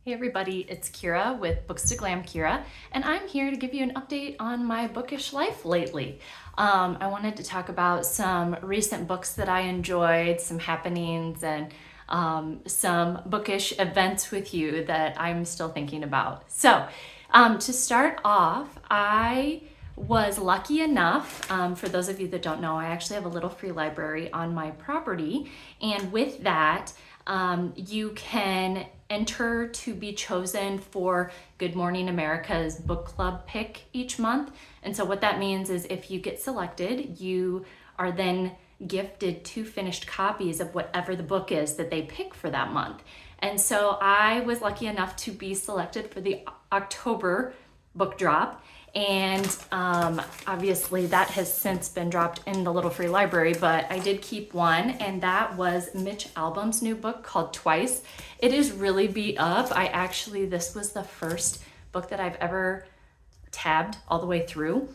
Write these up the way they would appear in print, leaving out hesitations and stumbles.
Hey everybody, it's Kira with Books to Glam Kira, and I'm here to give you an update on my bookish life lately. I wanted to talk about some recent books that I enjoyed, some happenings, and some bookish events with you that I'm still thinking about. So, to start off, I was lucky enough, for those of you that don't know, I actually have a little free library on my property, and with that, you can enter to be chosen for Good Morning America's book club pick each month. And so what that means is if you get selected, you are then gifted 2 finished copies of whatever the book is that they pick for that month. And so I was lucky enough to be selected for the October book drop. And obviously that has since been dropped in the little free library, but I did keep one, and that was Mitch Albom's new book called Twice. It is really beat up. This was the first book that I've ever tabbed all the way through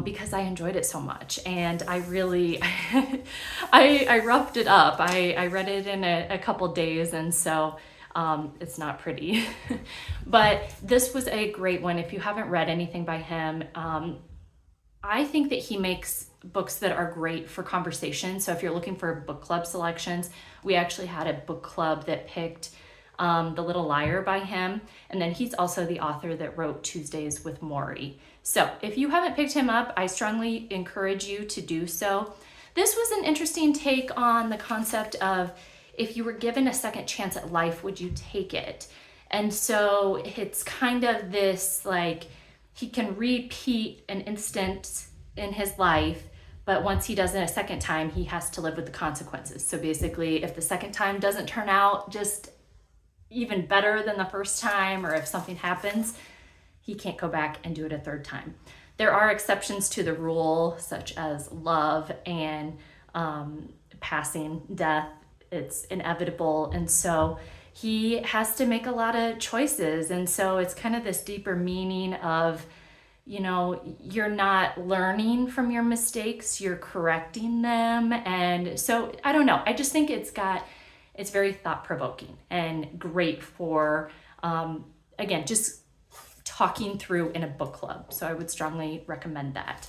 because I enjoyed it so much, and I really, I roughed it up. I read it in a couple days, and so it's not pretty. But this was a great one. If you haven't read anything by him, I think that he makes books that are great for conversation. So if you're looking for book club selections, we actually had a book club that picked The Little Liar by him. And then he's also the author that wrote Tuesdays with Morrie. So if you haven't picked him up, I strongly encourage you to do so. This was an interesting take on the concept of, if you were given a second chance at life, would you take it? And so it's kind of this, like, he can repeat an instant in his life, but once he does it a second time, he has to live with the consequences. So basically, if the second time doesn't turn out just even better than the first time, or if something happens, he can't go back and do it a third time. There are exceptions to the rule, such as love and passing, death. It's inevitable, and so he has to make a lot of choices. And so it's kind of this deeper meaning of, you're not learning from your mistakes, you're correcting them. And so I don't know, I just think it's very thought-provoking and great for again, just talking through in a book club. So I would strongly recommend that.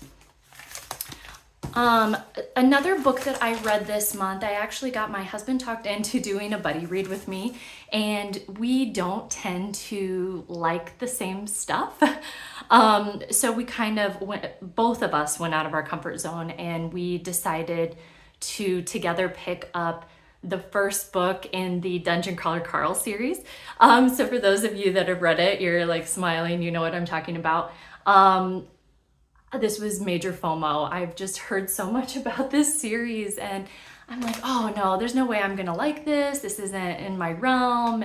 Another book that I read this month, I actually got my husband talked into doing a buddy read with me, and we don't tend to like the same stuff. So we kind of both of us went out of our comfort zone, and we decided to together pick up the first book in the Dungeon Crawler Carl series. So for those of you that have read it, you're like smiling, you know what I'm talking about. This was major FOMO. I've just heard so much about this series, and I'm like, oh no, there's no way I'm gonna like this. This isn't in my realm.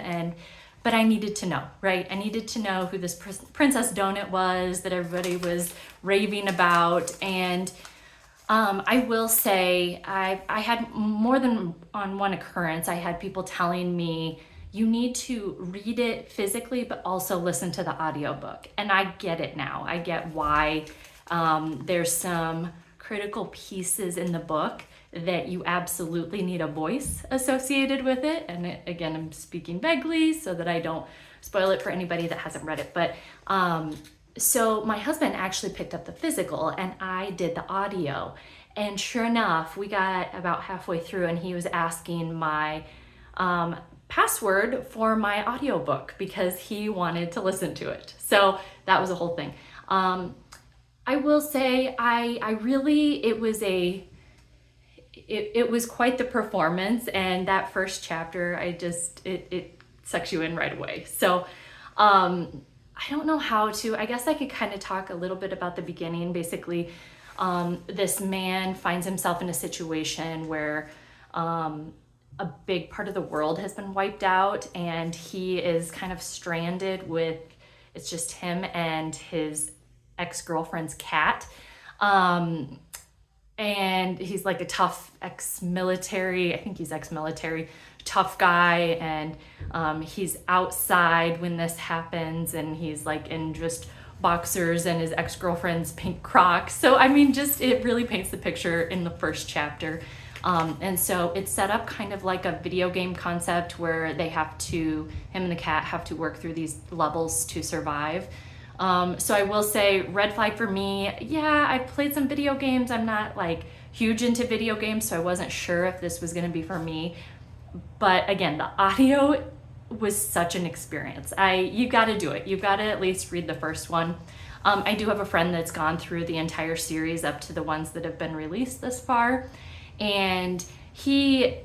But I needed to know, right? I needed to know who this Princess Donut was that everybody was raving about. And I will say, I had more than on one occurrence, I had people telling me, you need to read it physically, but also listen to the audiobook. And I get it now. I get why. There's some critical pieces in the book that you absolutely need a voice associated with it. And again, I'm speaking vaguely so that I don't spoil it for anybody that hasn't read it. But so my husband actually picked up the physical, and I did the audio. And sure enough, we got about halfway through, and he was asking my password for my audiobook because he wanted to listen to it. So that was a whole thing. I will say, it was quite the performance, and that first chapter, it sucks you in right away. So, I don't know I guess I could kind of talk a little bit about the beginning. Basically, this man finds himself in a situation where, a big part of the world has been wiped out, and he is kind of stranded it's just him and his ex-girlfriend's cat. And he's like a tough ex-military, I think he's ex-military, tough guy. And he's outside when this happens, and he's like in just boxers and his ex-girlfriend's pink Crocs. So, I mean, it really paints the picture in the first chapter. And so it's set up kind of like a video game concept where him and the cat have to work through these levels to survive. So I will say, red flag for me, yeah, I've played some video games. I'm not like huge into video games, so I wasn't sure if this was gonna be for me. But again, the audio was such an experience. You gotta do it. You've gotta at least read the first one. I do have a friend that's gone through the entire series up to the ones that have been released this far. And he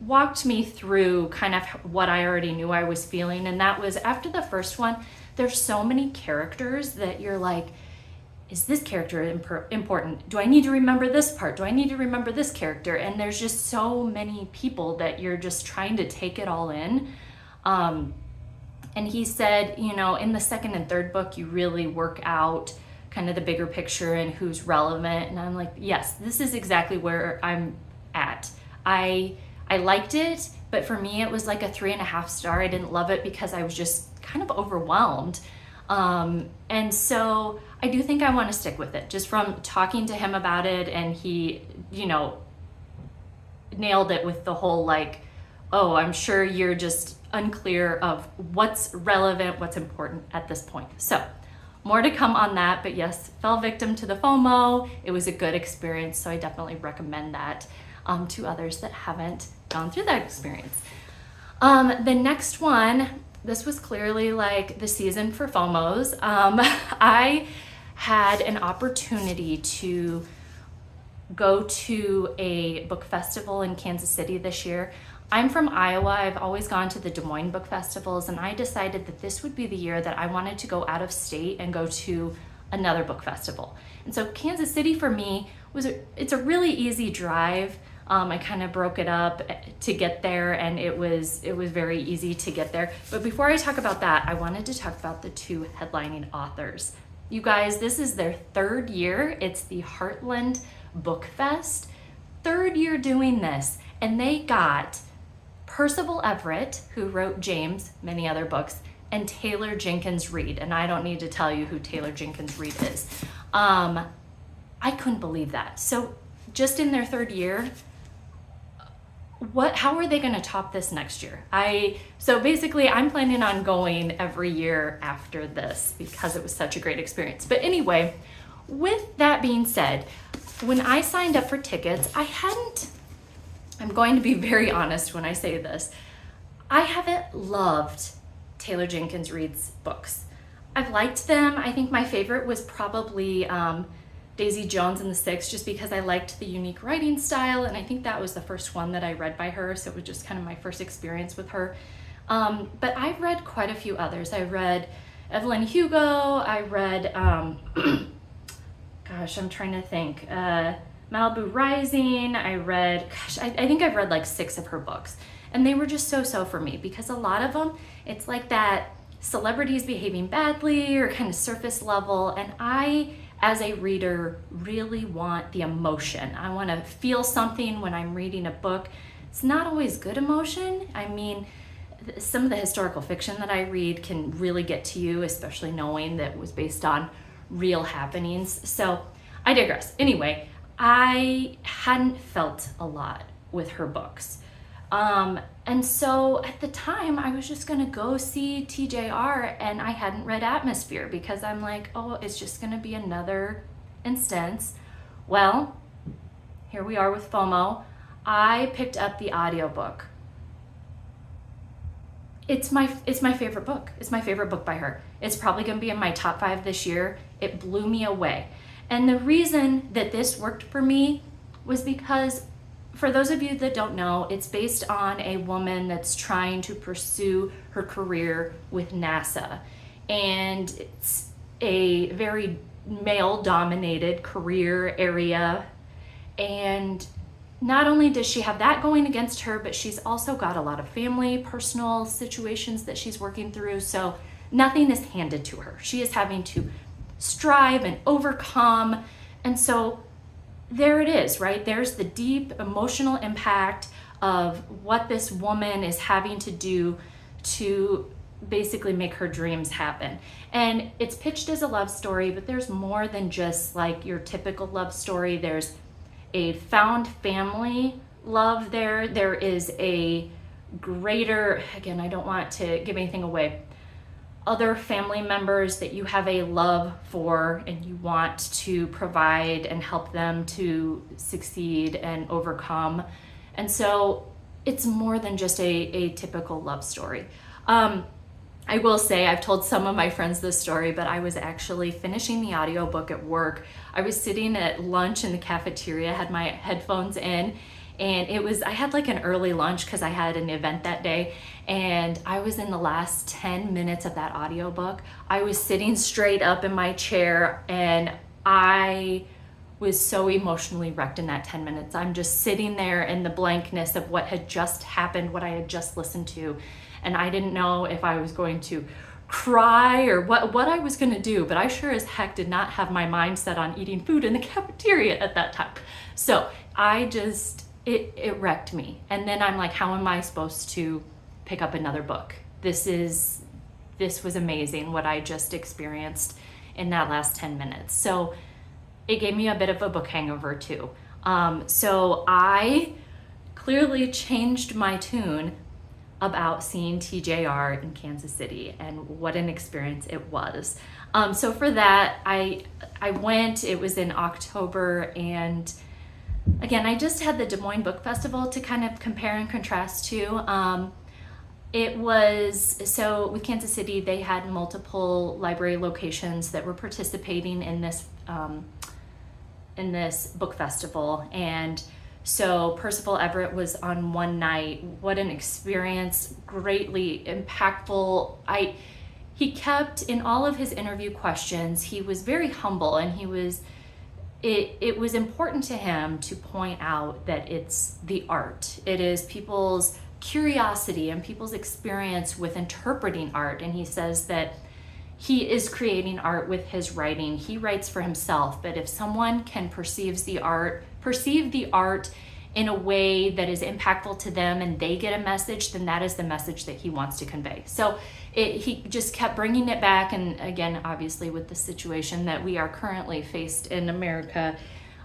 walked me through kind of what I already knew I was feeling. And that was after the first one, there's so many characters that you're like, is this character important? Do I need to remember this part? Do I need to remember this character? And there's just so many people that you're just trying to take it all in. And he said, in the second and third book, you really work out kind of the bigger picture and who's relevant. And I'm like, yes, this is exactly where I'm at. I liked it, but for me, it was like a 3.5 star. I didn't love it because I was just kind of overwhelmed. And so I do think I want to stick with it, just from talking to him about it. And he, nailed it with the whole like, oh, I'm sure you're just unclear of what's relevant, what's important at this point. So more to come on that, but yes, fell victim to the FOMO. It was a good experience, so I definitely recommend that to others that haven't gone through that experience. The next one, this was clearly like the season for FOMOs. I had an opportunity to go to a book festival in Kansas City this year. I'm from Iowa. I've always gone to the Des Moines book festivals, and I decided that this would be the year that I wanted to go out of state and go to another book festival. And so Kansas City for me it's a really easy drive. I kind of broke it up to get there, and it was very easy to get there. But before I talk about that, I wanted to talk about the two headlining authors. You guys, this is their third year. It's the Heartland Book Fest. Third year doing this, and they got Percival Everett, who wrote James, many other books, and Taylor Jenkins Reid. And I don't need to tell you who Taylor Jenkins Reid is. I couldn't believe that. So just in their third year, how are they going to top this next year? So basically I'm planning on going every year after this because it was such a great experience. But anyway, with that being said, when I signed up for tickets, I'm going to be very honest when I say this. I haven't loved Taylor Jenkins Reid's books. I've liked them. I think my favorite was probably Daisy Jones and the Six, just because I liked the unique writing style, and I think that was the first one that I read by her, so it was just kind of my first experience with her. But I've read quite a few others. I read Evelyn Hugo. I read, gosh, I'm trying to think. Malibu Rising. I think I've read like 6 of her books, and they were just so for me, because a lot of them, it's like that celebrities behaving badly or kind of surface level, and I, as a reader, really want the emotion. I want to feel something when I'm reading a book. It's not always good emotion. I mean, some of the historical fiction that I read can really get to you, especially knowing that it was based on real happenings. So I digress. Anyway, I hadn't felt a lot with her books. And so at the time I was just gonna go see TJR, and I hadn't read Atmosphere because I'm like, oh, it's just gonna be another instance. Well, here we are with FOMO. I picked up the audiobook. It's my favorite book. It's my favorite book by her. It's probably gonna be in my top 5 this year. It blew me away. And the reason that this worked for me was because, for those of you that don't know, it's based on a woman that's trying to pursue her career with NASA. And it's a very male-dominated career area. And not only does she have that going against her, but she's also got a lot of family, personal situations that she's working through. So nothing is handed to her. She is having to strive and overcome. And so there it is, right? There's the deep emotional impact of what this woman is having to do to basically make her dreams happen. And it's pitched as a love story, but there's more than just like your typical love story. a found family love there. There is a greater, again, I don't want to give anything away, other family members that you have a love for and you want to provide and help them to succeed and overcome. And so it's more than just a typical love story. I will say, I've told some of my friends this story, but I was actually finishing the audiobook at work. I was sitting at lunch in the cafeteria, had my headphones in, and I had like an early lunch because I had an event that day, and I was in the last 10 minutes of that audiobook. I was sitting straight up in my chair, and I was so emotionally wrecked in that 10 minutes. I'm just sitting there in the blankness of what had just happened, what I had just listened to. And I didn't know if I was going to cry or what I was going to do, but I sure as heck did not have my mind set on eating food in the cafeteria at that time. So it wrecked me. And then I'm like, how am I supposed to pick up another book? This was amazing what I just experienced in that last 10 minutes. So it gave me a bit of a book hangover too. So I clearly changed my tune about seeing TJR in Kansas City, and what an experience it was. So for that, I went. It was in October, and again, I just had the Des Moines Book Festival to kind of compare and contrast to. It was, so with Kansas City, they had multiple library locations that were participating in this book festival, and so Percival Everett was on one night. What an experience, greatly impactful. He kept, in all of his interview questions, he was very humble, and it was important to him to point out that it's the art. It is people's curiosity and people's experience with interpreting art. And he says that he is creating art with his writing. He writes for himself, but if someone can perceive the art in a way that is impactful to them and they get a message, then that is the message that he wants to convey. So he just kept bringing it back. And again, obviously with the situation that we are currently faced in America,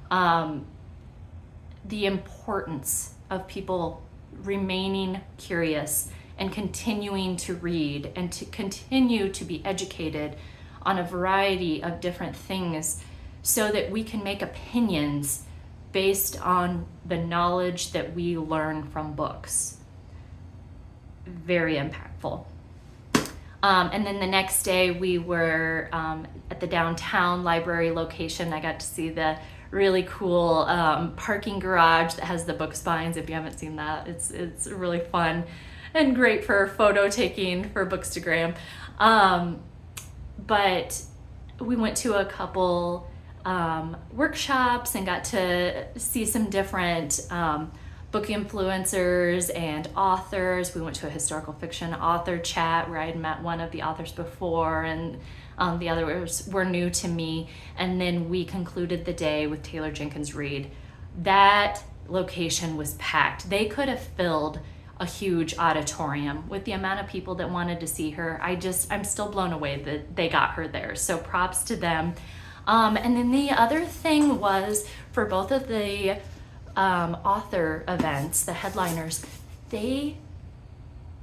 the importance of people remaining curious and continuing to read and to continue to be educated on a variety of different things so that we can make opinions based on the knowledge that we learn from books. Very impactful. And then the next day we were at the downtown library location. I got to see the really cool parking garage that has the book spines. If you haven't seen that, it's really fun and great for photo taking for Bookstagram. But we went to a couple workshops and got to see some different book influencers and authors. We went to a historical fiction author chat where I had met one of the authors before, and the others were new to me. And then we concluded the day with Taylor Jenkins Reid. That location was packed. They could have filled a huge auditorium with the amount of people that wanted to see her. I'm still blown away that they got her there. So props to them. And then the other thing was, for both of the author events, the headliners, they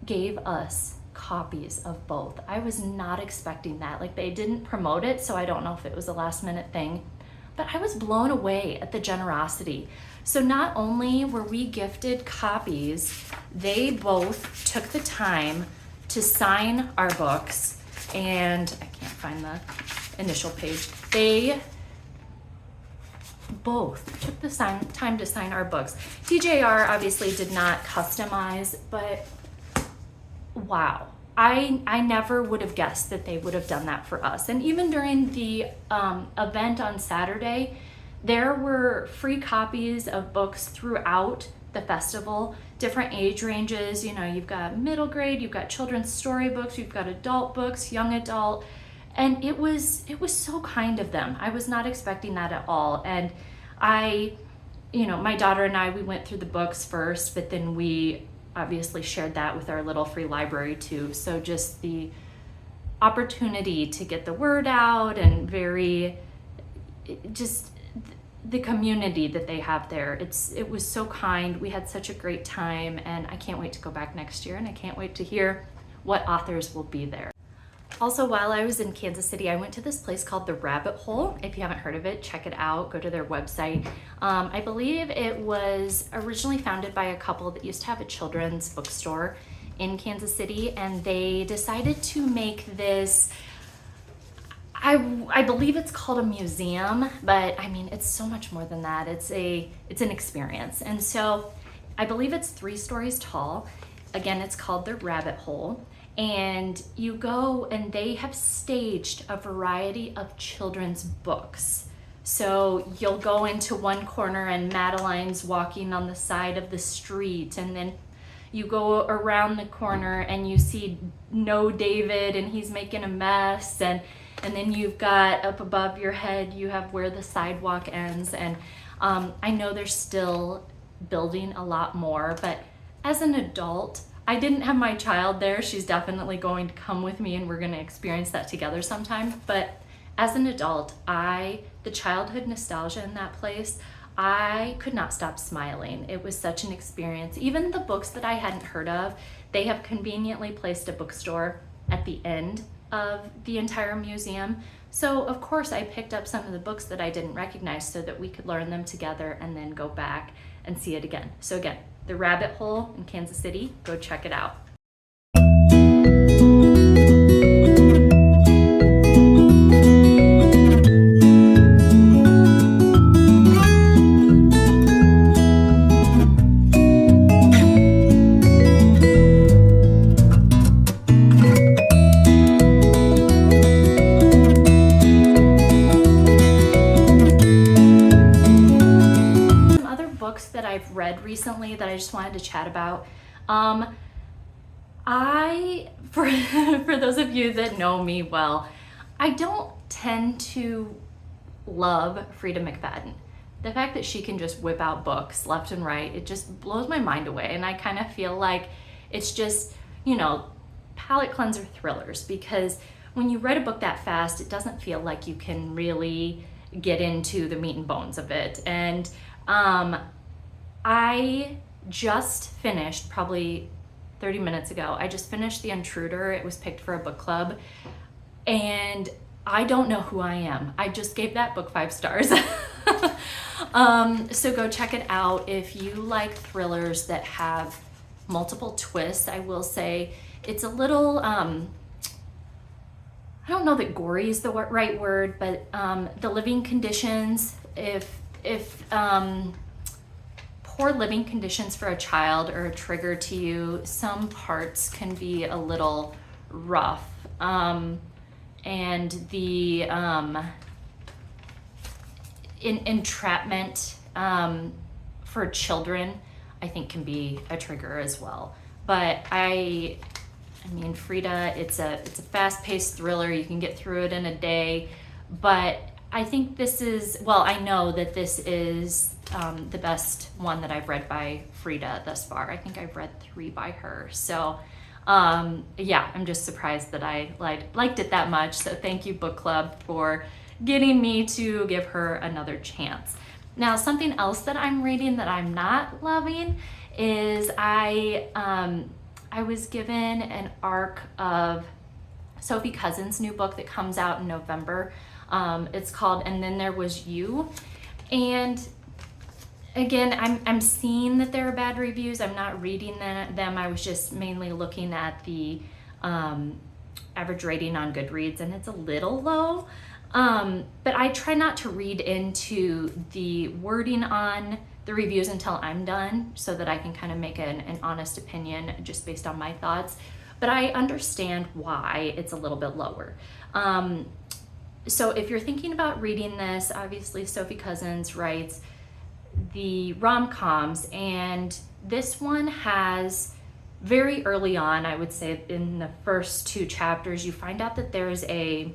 gave us copies of both. I was not expecting that. Like, they didn't promote it, so I don't know if it was a last minute thing, but I was blown away at the generosity. So not only were we gifted copies, they both took the time to sign our books, and I can't find the initial page. They both took the time to sign our books. TJR obviously did not customize, but wow. I never would have guessed that they would have done that for us. And even during the event on Saturday, there were free copies of books throughout the festival, different age ranges. You know, you've got middle grade, you've got children's storybooks, you've got adult books, young adult. And it was so kind of them. I was not expecting that at all. And my daughter and I, we went through the books first, but then we obviously shared that with our little free library too. So just the opportunity to get the word out, and the community that they have there. It was so kind. We had such a great time, and I can't wait to go back next year, and I can't wait to hear what authors will be there. Also, while I was in Kansas City, I went to this place called the Rabbit Hole. If you haven't heard of it, check it out. Go to their website. I believe it was originally founded by a couple that used to have a children's bookstore in Kansas City, and they decided to make this, I believe it's called a museum, but I mean, it's so much more than that. It's an experience. And so I believe it's 3 stories tall. Again, it's called the Rabbit Hole. And you go, and they have staged a variety of children's books. So you'll go into one corner and Madeline's walking on the side of the street, and then you go around the corner and you see No David and he's making a mess, and then you've got up above your head, you have Where the Sidewalk Ends. And I know they're still building a lot more, but as an adult, I didn't have my child there. She's definitely going to come with me, and we're going to experience that together sometime. But as an adult, the childhood nostalgia in that place, I could not stop smiling. It was such an experience. Even the books that I hadn't heard of, they have conveniently placed a bookstore at the end of the entire museum. So of course I picked up some of the books that I didn't recognize so that we could learn them together and then go back and see it again. So again, the Rabbit Hole in Kansas City, go check it out. That I've read recently that I just wanted to chat about. For those of you that know me well, I don't tend to love Freida McFadden. The fact that she can just whip out books left and right, it just blows my mind away. And I kind of feel like it's just, palate cleanser thrillers, because when you read a book that fast, it doesn't feel like you can really get into the meat and bones of it. And I just finished, probably 30 minutes ago, I just finished The Intruder. It was picked for a book club, and I don't know who I am. I just gave that book 5 stars. So go check it out. If you like thrillers that have multiple twists, I will say it's a little, I don't know that gory is the right word, but the living conditions, if poor living conditions for a child are a trigger to you, some parts can be a little rough. And the entrapment for children, I think, can be a trigger as well. But I mean, Freida, it's a fast-paced thriller. You can get through it in a day, but I think this is, well, I know that this is the best one that I've read by Freida thus far. I think I've read 3 by her. So yeah, I'm just surprised that I liked it that much. So thank you, book club, for getting me to give her another chance. Now, something else that I'm reading that I'm not loving is I was given an arc of Sophie Cousin's new book that comes out in November. It's called And Then There Was You. And again, I'm seeing that there are bad reviews. I'm not reading them. I was just mainly looking at the average rating on Goodreads, and it's a little low. But I try not to read into the wording on the reviews until I'm done, so that I can kind of make an honest opinion just based on my thoughts. But I understand why it's a little bit lower. So if you're thinking about reading this, obviously Sophie Cousins writes the rom-coms, and this one has, very early on, I would say in the first 2 chapters, you find out that there's a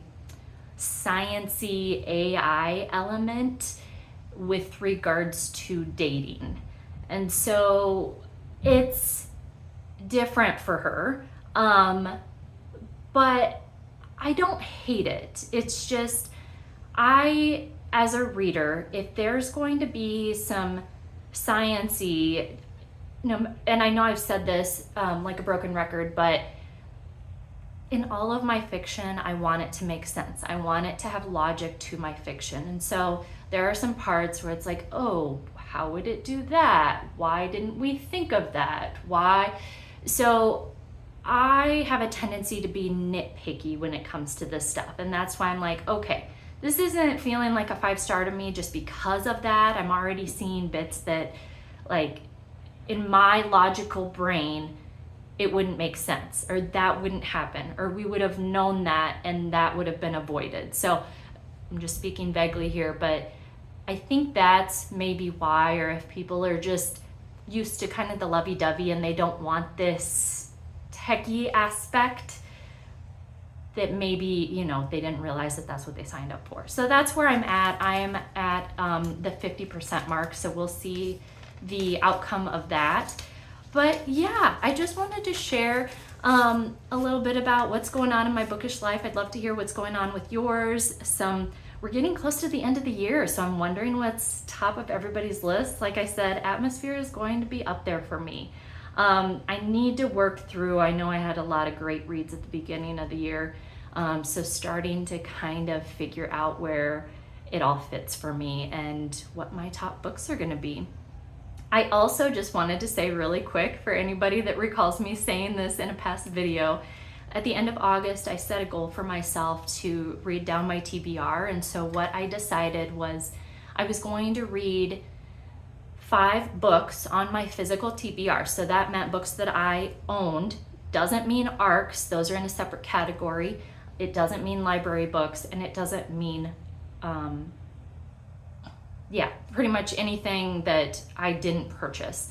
science-y AI element with regards to dating. And so it's different for her, but I don't hate it. It's just, I as a reader, if there's going to be some science-y, and I know I've said this like a broken record, but in all of my fiction, I want it to make sense. I want it to have logic to my fiction. And so there are some parts where it's like, oh, how would it do that? Why didn't we think of that? Why? So I have a tendency to be nitpicky when it comes to this stuff. And that's why I'm like, okay, this isn't feeling like a 5-star to me just because of that. I'm already seeing bits that, like, in my logical brain, it wouldn't make sense, or that wouldn't happen, or we would have known that and that would have been avoided. So I'm just speaking vaguely here, but I think that's maybe why, or if people are just used to kind of the lovey-dovey and they don't want this techie aspect, that maybe, they didn't realize that that's what they signed up for. So that's where I'm at. I am at the 50% mark, so we'll see the outcome of that. But yeah, I just wanted to share a little bit about what's going on in my bookish life. I'd love to hear what's going on with yours. We're getting close to the end of the year, so I'm wondering what's top of everybody's list. Like I said, atmosphere is going to be up there for me. I need to work through, I know I had a lot of great reads at the beginning of the year, so starting to kind of figure out where it all fits for me and what my top books are going to be. I also just wanted to say really quick, for anybody that recalls me saying this in a past video, at the end of August, I set a goal for myself to read down my TBR. And so what I decided was I was going to read 5 books on my physical TBR. So that meant books that I owned. Doesn't mean ARCs, those are in a separate category. It doesn't mean library books, and it doesn't mean pretty much anything that I didn't purchase.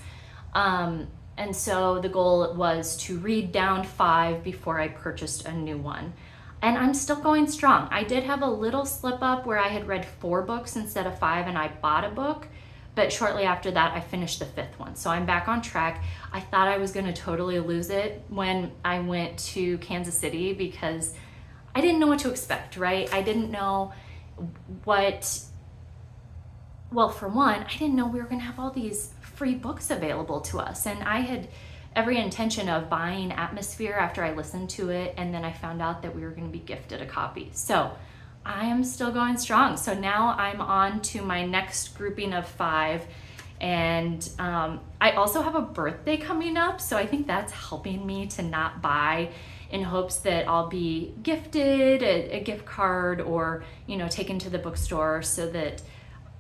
And so the goal was to read down 5 before I purchased a new one. And I'm still going strong. I did have a little slip up where I had read 4 books instead of 5 and I bought a book, but shortly after that I finished the 5th one. So I'm back on track. I thought I was gonna totally lose it when I went to Kansas City because I didn't know what to expect, right? I didn't know for one, I didn't know we were gonna have all these free books available to us. And I had every intention of buying Atmosphere after I listened to it, and then I found out that we were gonna be gifted a copy. So I am still going strong. So now I'm on to my next grouping of 5. And I also have a birthday coming up, so I think that's helping me to not buy in hopes that I'll be gifted a gift card or, taken to the bookstore so that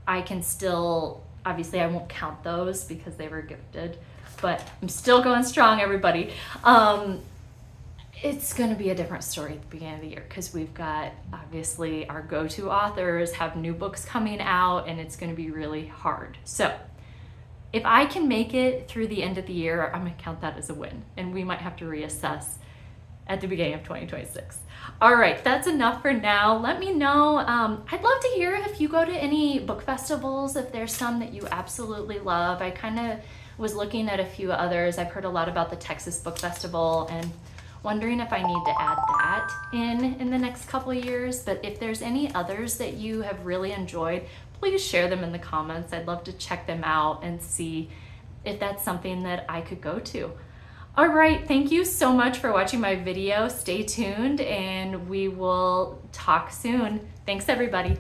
I can still, obviously I won't count those because they were gifted, but I'm still going strong, everybody. It's gonna be a different story at the beginning of the year because we've got, obviously, our go-to authors have new books coming out and it's gonna be really hard. So if I can make it through the end of the year, I'm gonna count that as a win, and we might have to reassess at the beginning of 2026. All right, that's enough for now. Let me know. I'd love to hear if you go to any book festivals, if there's some that you absolutely love. I kind of was looking at a few others. I've heard a lot about the Texas Book Festival and wondering if I need to add that in the next couple of years. But if there's any others that you have really enjoyed, please share them in the comments. I'd love to check them out and see if that's something that I could go to. All right, thank you so much for watching my video. Stay tuned and we will talk soon. Thanks, everybody.